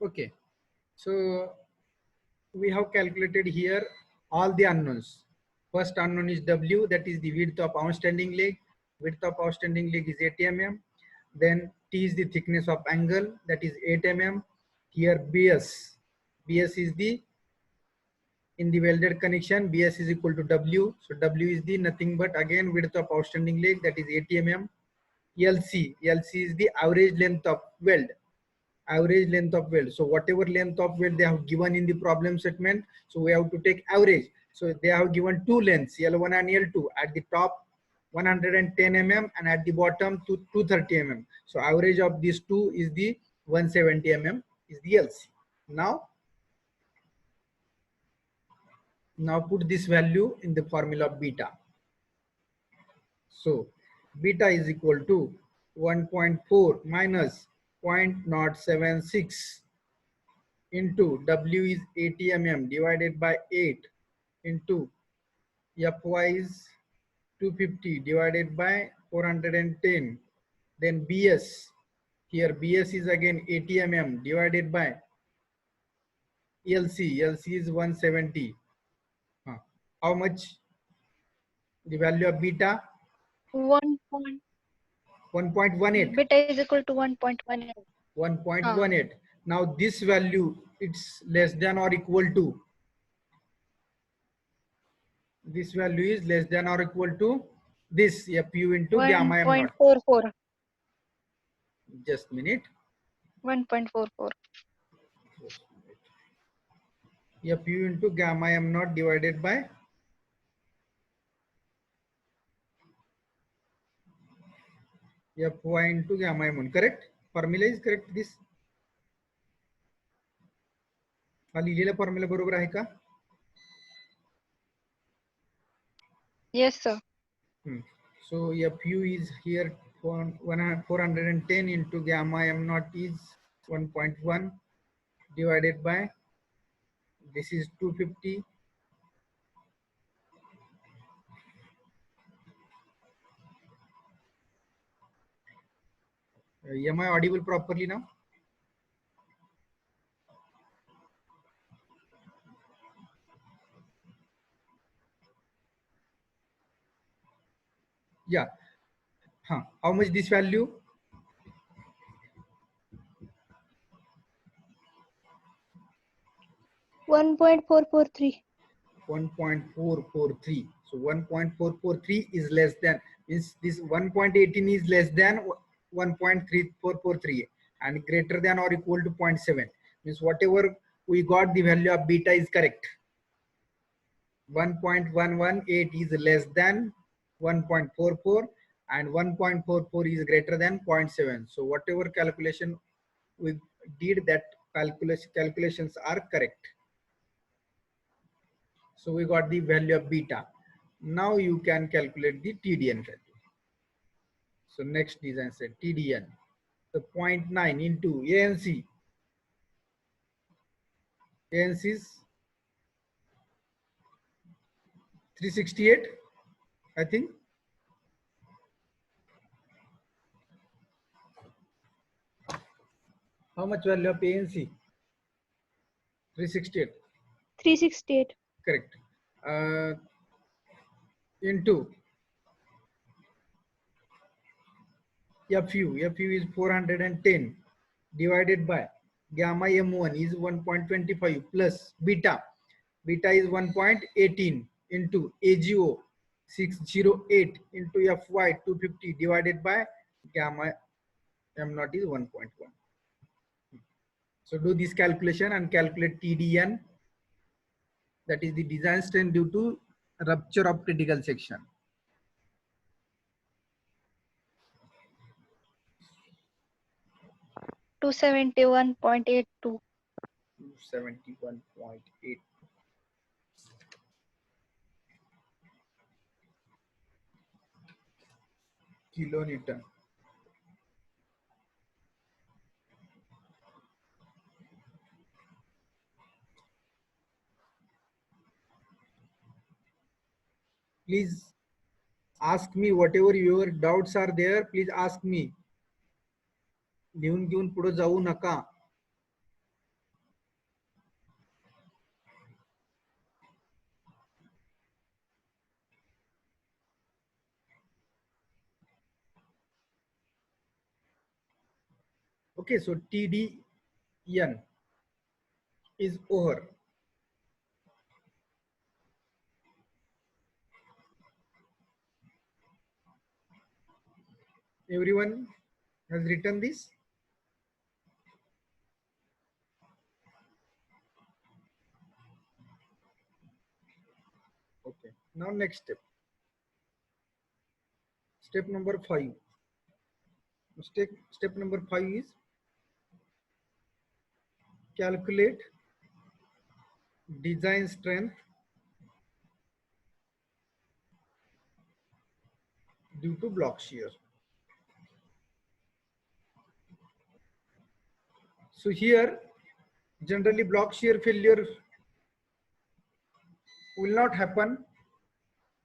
Okay, so we have calculated here all the unknowns. First unknown is W, that is the width of outstanding leg. Width of outstanding leg is 80 mm. Then T is the thickness of angle, that is 8 mm. Here BS. BS is the, in the welded connection, BS is equal to W. So W is the nothing but again width of outstanding leg, that is 80 mm. LC. LC is the average length of weld. Average length of weld. So whatever length of weld they have given in the problem statement, so we have to take average. So they have given two lengths, L1 and L2. At the top 110 mm and at the bottom 230 mm. So average of these two is the 170 mm is the LC. Now put this value in the formula of beta. So beta is equal to 1.4 minus 0.076 into W is 80 mm divided by 8 into Fy is 250 divided by 410. Then BS, here BS is again 80 mm divided by LC. LC is 170. How much the value of beta? 1.18. Beta is equal to 1.18. 1.18. Now this value, it's less than or equal to, this value is less than or equal to this Fu into gamma m naught. 1.44. Just a minute. 1.44. Fu into gamma m naught divided by Fy into gamma m1. Correct? Formula is correct this? हा लिहिलेला formula बरोबर आहे का? Yes, sir. So Fu is here 410 into gamma m naught is 1.1 divided by, this is 250. Am I audible properly now? Yeah. How much this value? 1.443. 1.443. So 1.443 is less than, means this 1.18 is less than 1.3443 and greater than or equal to 0.7. Means whatever we got, the value of beta is correct. 1.118 is less than 1.44 and 1.44 is greater than 0.7. So whatever calculation we did, that calculations are correct. So we got the value of beta. Now you can calculate the TDN value. So next is answer TDN. So 0.9 into ANC. ANC is 368, I think. How much value of ANC? 368. 368. Correct. Into Fu is 410 divided by gamma m1 is 1.25 plus beta is 1.18 into AGO 608 into Fy 250 divided by gamma m naught is 1.1. So do this calculation and calculate TDN, that is the design strain due to rupture of critical section. 271.82. 271.8. kilonewton. Please ask me whatever your doubts are there. Please ask me. लिहून घेऊन पुढे जाऊ नका. Okay, so TDN is over. Everyone has written this? Okay, now next step. Step number 5. Step number 5 is calculate design strength due to block shear. So here, generally block shear failure will not happen,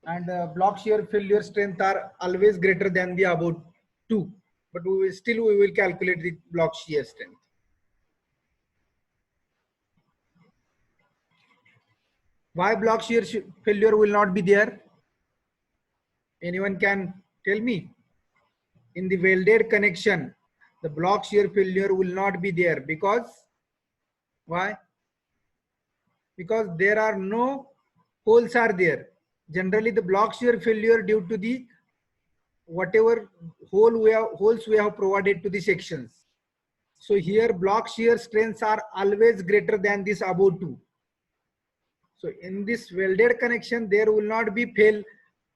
and block shear failure strength are always greater than the above 2. But we will calculate the block shear strength. Why block shear failure will not be there? Anyone can tell me? In the welded connection, the block shear failure will not be there because why? Because there are no holes are there. Generally, the block shear failure due to the whatever holes we have provided to the sections. So here block shear strengths are always greater than this above 2. So in this welded connection, there will not be fail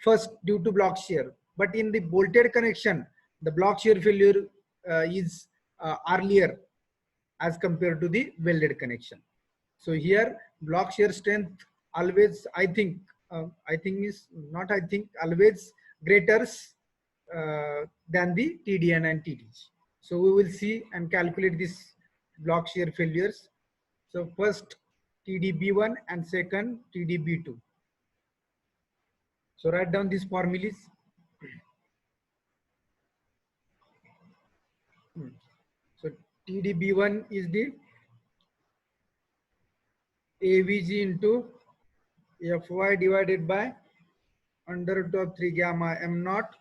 first due to block shear. But in the bolted connection, the block shear failure is earlier as compared to the welded connection. So here block shear strength always, always greater than the TDN and TDG. So we will see and calculate this block shear failures. So first TDB1 and second TDB2. So write down these formulas. So TDB1 is the AVG into Fy divided by under root of 3 gamma m naught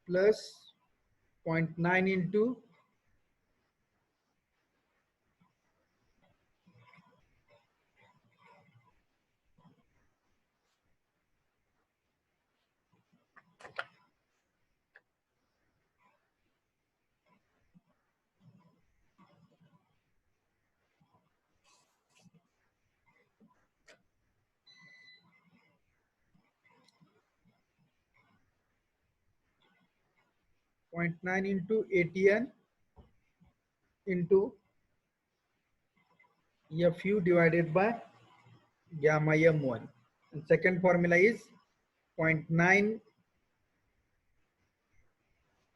plus 0.9 into 0.9 into ATN into Fu divided by gamma m1. And second formula is 0.9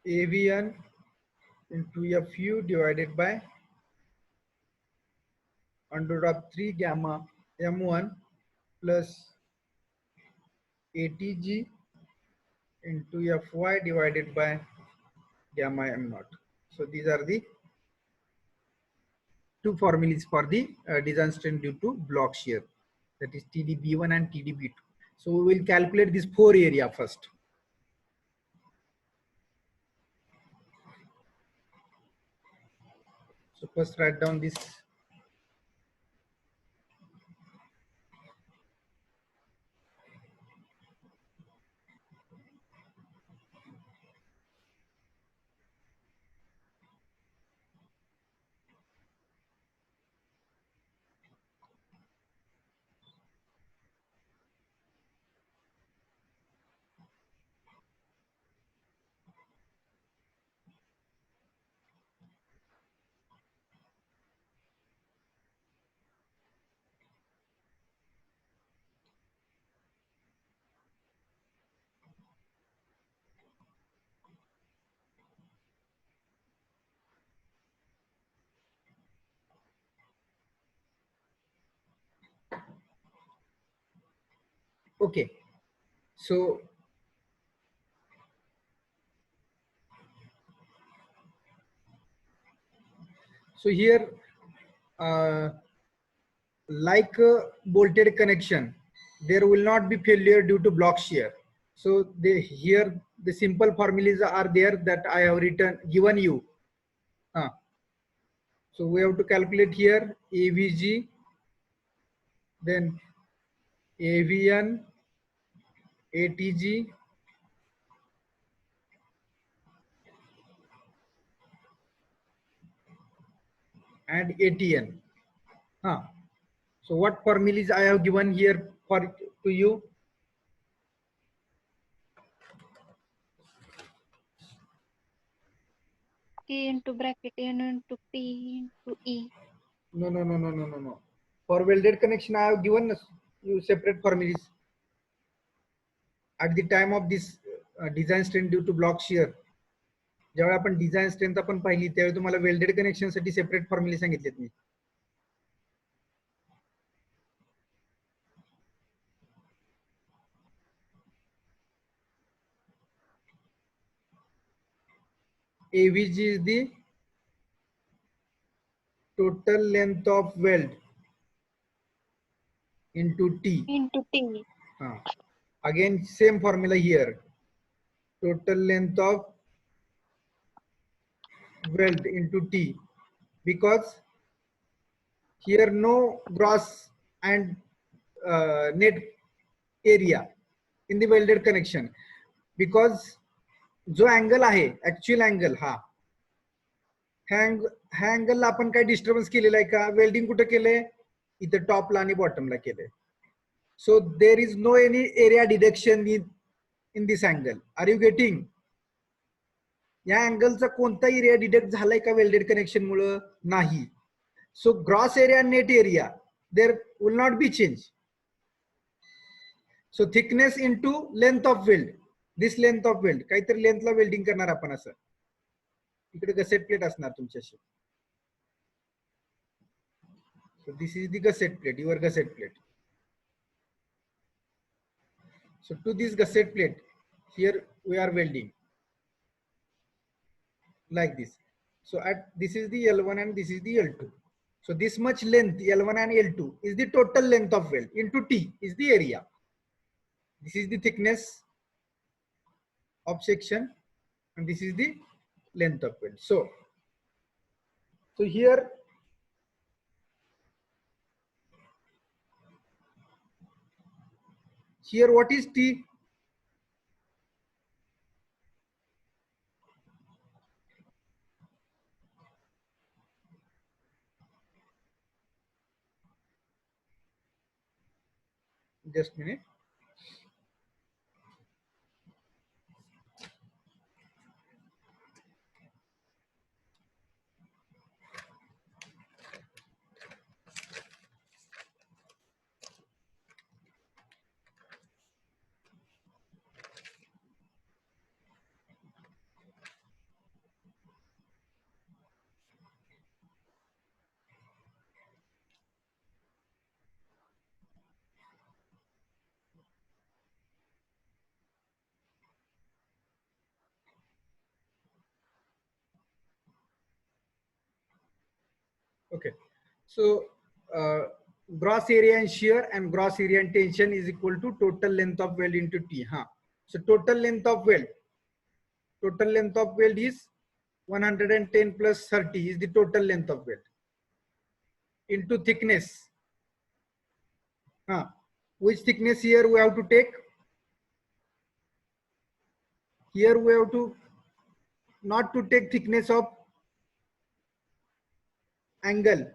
AVN into Fu divided by under root of 3 gamma m1 plus ATG into Fy divided by gamma m naught. So these are the two formulas for the design strength due to block shear, that is TDB1 and TDB2. So we will calculate this 4 area first. So first write down this. Okay, so here like bolted connection, there will not be failure due to block shear. So here the simple formulas are there that I have given you. So we have to calculate here AVG, then AVN, ATG, and ATN. Huh. So what formulas I have given here for to you? T into bracket N into P into E. No. For welded connection, I have given you separate formulas. At the time of this design strength due to block shear, जेव्हा आपण design strength आपण पाहिली त्यावेळी तुम्हाला welded connection साठी separate फॉर्म्युले सांगितलेत मी. AVG is the total length of weld into T. Into T. Again, same formula here. Total length of weld into T, because here no gross and net area in the welded connection, because जो angle आहे actual angle हा angle आपण काय disturbance केलेला आहे का? Welding कुठे केलंय? इथं टॉपला आणि बॉटमला केलंय. So there is no any area deduction in this angle. Are you getting? या अँगलचा कोणता एरिया डिडक्ट झालाय का वेल्डेड कनेक्शन मुळे? नाही. So gross area net area there will not be change. So thickness into length of weld, this length of weld, काहीतरी लेंथला welding करणार आपण असं. इकडे गसेट प्लेट असणार तुमच्याशी. So this is the gusset plate, your gusset plate. So to this gusset plate, here we are welding like this. So this is the L1 and this is the L2. So this much length L1 and L2 is the total length of weld into T is the area. This is the thickness of section and this is the length of weld. So here what is T? Just a minute. Okay, so gross area and shear and gross area and tension is equal to total length of weld into T. So total length of weld is 110 plus 30 is the total length of weld into thickness. Which thickness here we have to take? Here we have to not to take thickness of angle.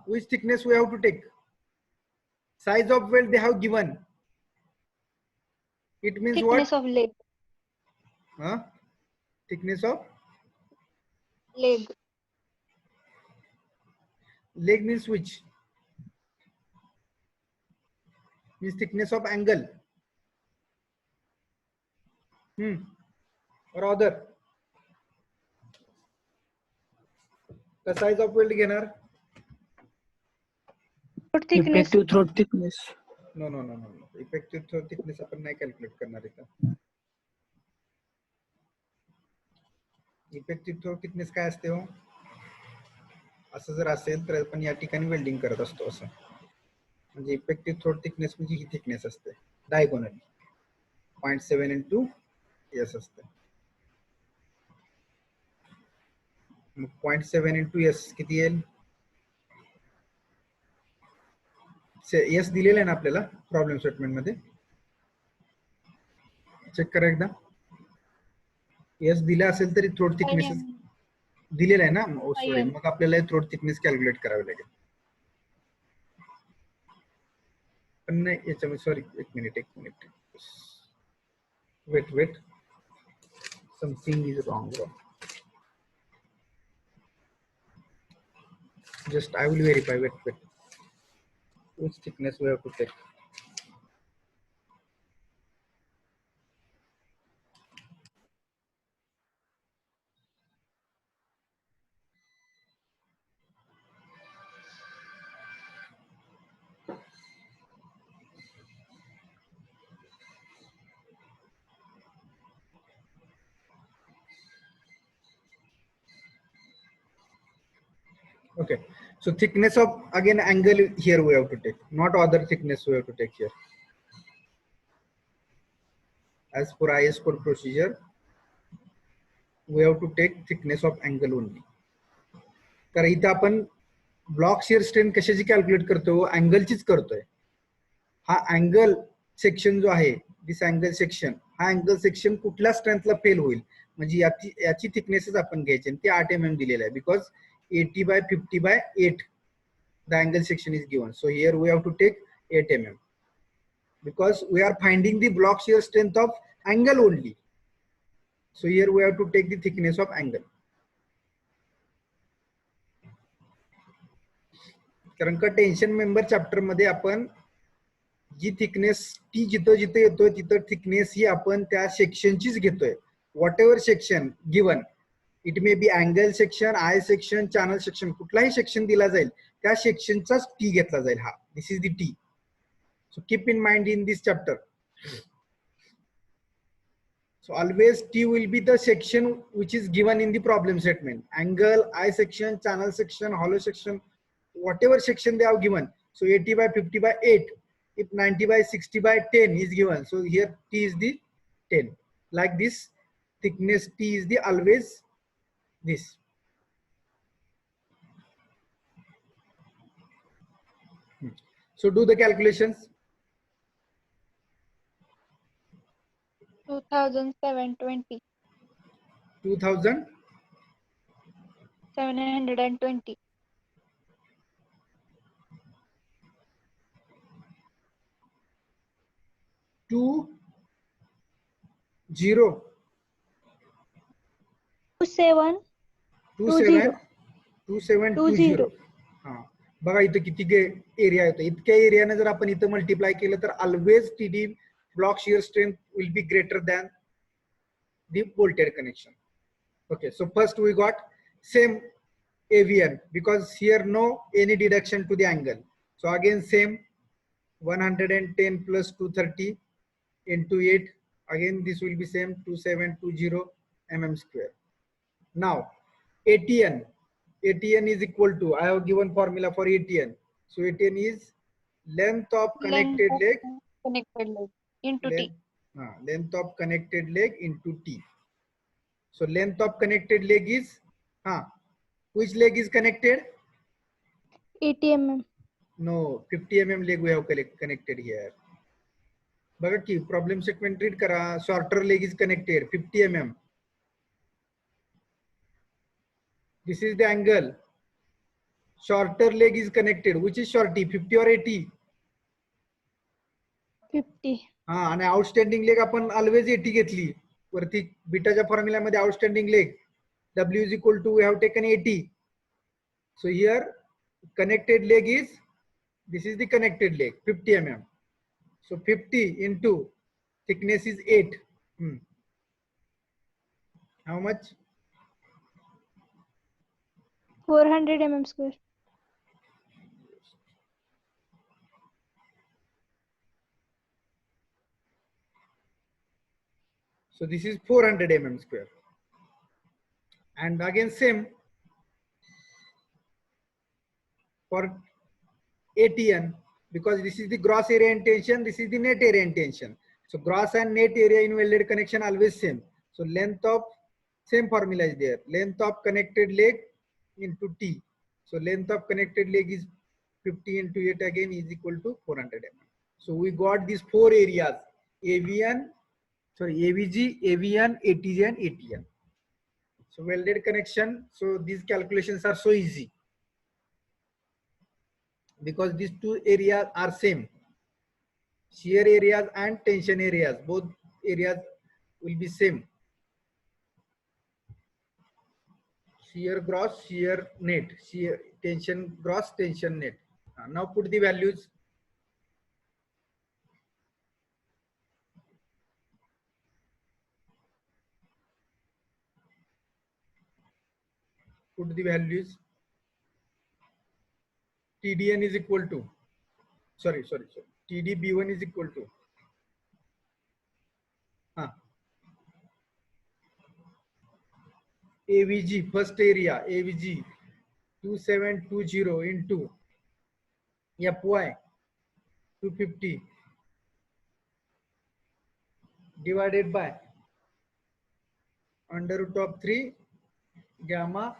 Which thickness we have to take? Size of weld they have given. It means thickness what? Of leg. Thickness of Leg. Leg means which? Means thickness of angle. Or other. The size of weld घेणार? Thickness. Effective throat thickness. No. Effective throat thickness आपण नाही calculate करणार इथं. Effective throat thickness काय असते हो? असं जर असेल तर आपण या ठिकाणी वेल्डिंग करत असतो असं. म्हणजे इफेक्टिव्ह थ्रोट थिकनेस म्हणजे ही थिकनेस असते डायगोनली. 0.7 into s असतं. मग 0.7 into s किती येईल? एस दिलेलं आहे ना आपल्याला प्रॉब्लेम स्टेटमेंट मध्ये, चेक करा एकदा. एस दिला असेल तरी थ्रोट थिकनेस दिलेला आहे ना, सॉरी, मग आपल्याला थ्रोट थिकनेस कॅल्क्युलेट करावी लागेल. पण नाही याच्यामध्ये, सॉरी, एक minute wait, something is wrong. Just I will verify. Wait. Which thickness we have to take? Okay. So thickness of, again, angle here we have to take, not other thickness we have to take here. As per IS code procedure, we have to take thickness of angle only. कारण इथं आपण block shear strain कशाची calculate करतो? अँगलचीच करतोय. हा angle section जो आहे, this angle section, हा अँगल सेक्शन कुठल्या स्ट्रेंथला फेल होईल म्हणजे याची थिकनेसच आपण घ्यायची आणि ती 8 mm दिलेला आहे. Because 80 by 50 by 8 the angle section is given. So here we have to take 8 mm because we are finding the block shear strength of angle only. So here we have to take the thickness of angle. कारण का tension member chapter मध्ये आपण जी thickness T जिथं जिथं येतोय तिथं thickness ही आपण त्या सेक्शनचीच घेतोय. What ever section given, it may be angle section, I section, channel section, कुठलाही सेक्शन दिला जाईल त्या सेक्शनचाच टी घेतला जाईल. हा, this is the T. So keep in mind in this chapter. So always T will be the section which is given in the problem statement. Angle, I section, channel section, hollow section, whatever section they have given. So 80 by 50 by 8, if 90 by 60 by 10 is given. So here T is the 10. Like this, thickness T is the always this. So do the calculations. 2720. 2720. 2720. हा, बघा इथं किती area येतो. इतक्या एरियाने जर आपण इथं multiply केलं तर always TD block shear strength will be greater than the bolted connection. Okay, so first we got same AVN because here no any deduction to the angle. So again same 110 plus 230 into 8. Again this will be same 2720 mm square. Now ATN is equal to, I have given formula for ATN. So ATN is length of connected leg into T. Length of connected leg into T. So length of connected leg is, which leg is connected? 80 mm. No, 50 mm leg we have connected here. बघा की problem statement read करा. Shorter leg is connected 50 mm. This is the angle. Shorter leg is connected. Which is shorty, 50 or 80? 50. आणि outstanding leg आपण always 80 घेतली. वरती बीटाच्या फॉर्म्युल्यामध्ये outstanding leg W is equal to, we have taken 80. So here connected leg is, this is the connected leg 50 mm. So 50 into thickness is 8. How much? 400 mm square. So this is 400 mm square. And again same for ATN, because this is the gross area and tension, this is the net area and tension. So gross and net area in welded connection always same. So length of same formula is there. Length of connected leg into T. So length of connected leg is 50 into 8 again is equal to 400 mm. So we got these four areas: AVN, AVG, AVN, ATG, and ATN. So welded connection. So these calculations are so easy because these two areas are same. Shear areas and tension areas, both areas will be same. Shear gross, shear net, shear tension gross, tension net. Now put the values. Put the values. TDN is equal to, sorry. TDB1 is equal to, AVG, first area, AVG 2720 into FY 250 divided by under root of 3 gamma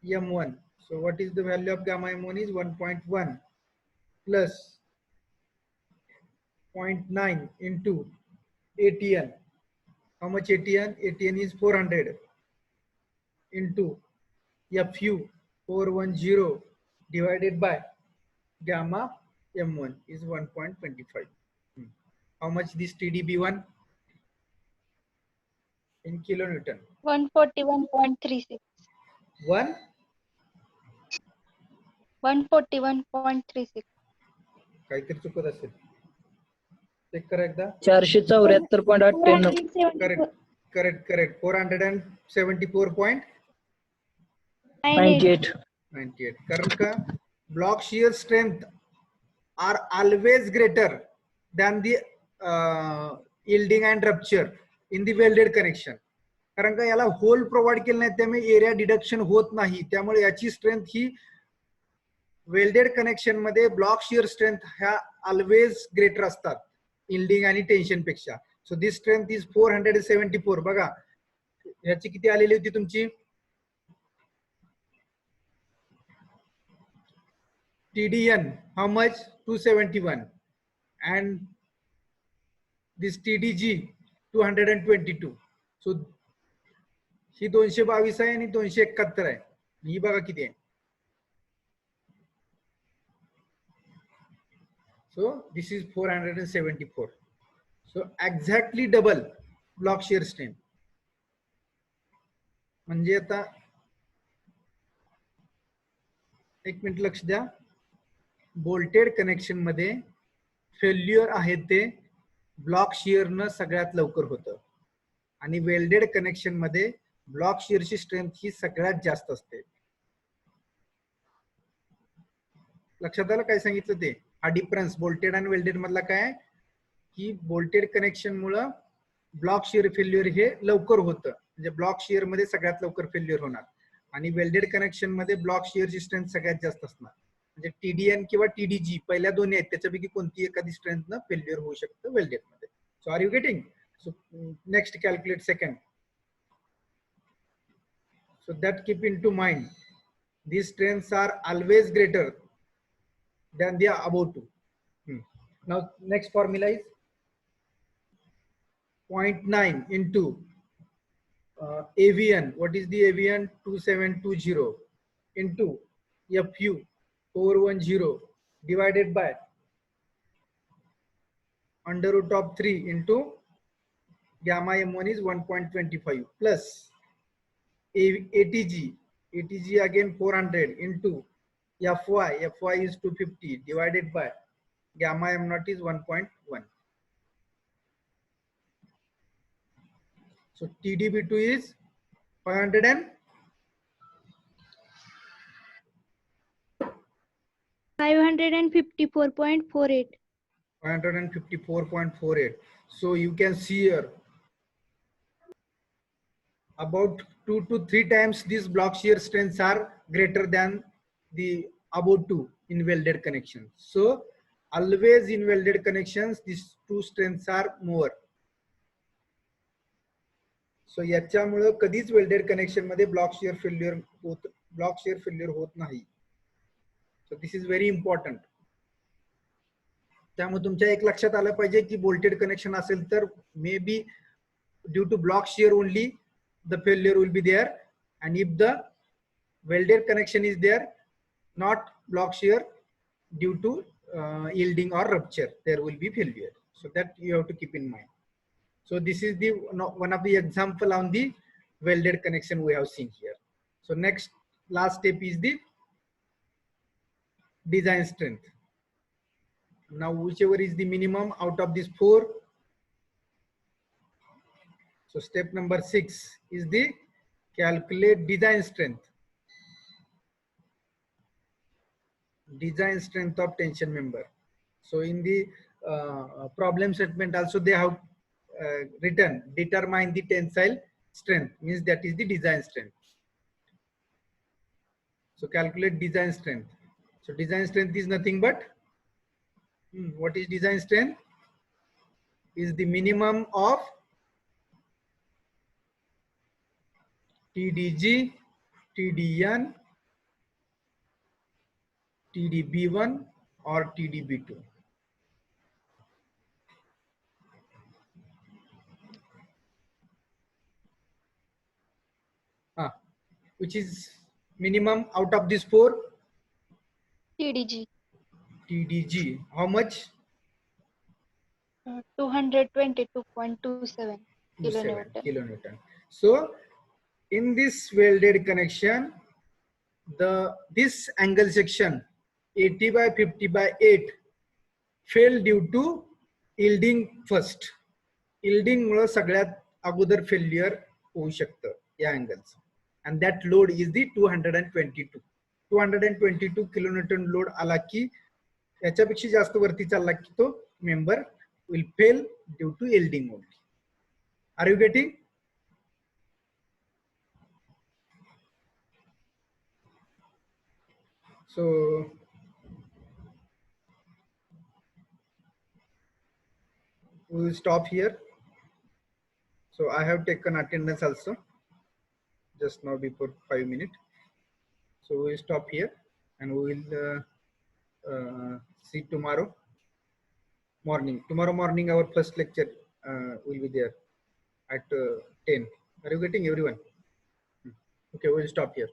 M1. So what is the value of gamma M1 is 1.1 plus 0.9 into ATN. How much ATN? ATN is 400 into FU 410 divided by gamma M1 is 1.25. How much this TDB1 in kilonewton? 141.36. 141.36. काहीतरी चुकत असेल. Check करा एकदा. 474.8. Correct. 474.98. कारण का block shear strength are always greater than the yielding and rupture in the welded connection. कारण का याला होल प्रोव्हाइड केलं नाही त्यामुळे एरिया डिडक्शन होत नाही, त्यामुळे याची स्ट्रेंथ ही वेल्डेड कनेक्शन मध्ये ब्लॉक शियर स्ट्रेंथ ह्या ऑलवेज ग्रेटर असतात यील्डिंग आणि टेन्शन पेक्षा. So this strength is 474. बघा ह्याची किती आलेली होती तुमची TDN, how much? 271 and this TDG 222. So ही 222 आहे आणि 271 आहे. ही बघा किती आहे. So this is 474. So exactly double block shear strength. म्हणजे आता एक मिनिट लक्ष द्या. बोल्टेड कनेक्शन मध्ये फेल्युअर आहे ते ब्लॉक शियर न सगळ्यात लवकर होतं आणि वेल्डेड कनेक्शन मध्ये ब्लॉक शियरची स्ट्रेंथ ही सगळ्यात जास्त असते. लक्षात आलं काय सांगितलं ते? हा डिफरन्स बोल्टेड आणि वेल्डेड मधला काय की बोल्टेड कनेक्शन मुळे ब्लॉक शियर फेल्युअर हे लवकर होतं, म्हणजे ब्लॉक शियर मध्ये सगळ्यात लवकर फेल्युअर होणार आणि वेल्डेड कनेक्शन मध्ये ब्लॉक शियरची स्ट्रेंथ सगळ्यात जास्त असणार. म्हणजे TDN किंवा TDG पहिल्या दोन्ही आहेत त्याच्यापैकी कोणती एखादी स्ट्रेंथ न फेल्युअर होऊ शकतं वेल्डेड मध्ये. So are you getting? So next calculate second. So that keep into mind, these strengths are always greater than the above two. Now next formula is 0.9 into AVN. What is the AVN? 2720 into FU 410 divided by under root of 3 into gamma M1 is 1.25 plus ATG again 400 into FY is 250 divided by gamma M0 is 1.1. So TDB2 is 554.48. 554.48. So you can see here about 2 to 3 times these block shear strengths are greater than the above two in welded connection. So always in welded connections these two strengths are more. So याच्यामुळे कधीच welded connection मध्ये block shear failure होत नाही. So this is very important. त्यामुळे तुमच्या एक लक्षात आलं पाहिजे की बोल्टेड कनेक्शन असेल तर may be due to block shear only the failure will be there, and if the welded connection is there, not block shear, due to yielding or rupture, there will be failure. So that you have to keep in mind. So this is the one of the example on the welded connection we have seen here. So next last step is the design strength. Now whichever is the minimum out of these four. So step number 6 is the calculate design strength. Design strength of tension member. So in the problem statement also they have written determine the tensile strength, means that is the design strength. So calculate design strength. So design strength is nothing but what is design strength? Is the minimum of TDG, TDN, TDB1 or TDB2. Which is minimum out of these four? TDG. TDG. How much? 222.27 kilonewton. So in this welded connection, this angle section 80 by 50 by 8 fail due to yielding first. Yielding मुळे सगळ्यात अगोदर failure होऊ शकतं या अँगलचं, and that load is the 222 kilonewton load आला की याच्यापेक्षा जास्त वरती चालला की तो member will fail due to yielding only. Are you getting? So we will stop here. So I have taken attendance also just now before 5 minutes. So we will stop here and we will see tomorrow morning. Tomorrow morning our first lecture will be there at 10. Are you getting everyone? Okay, we will stop here.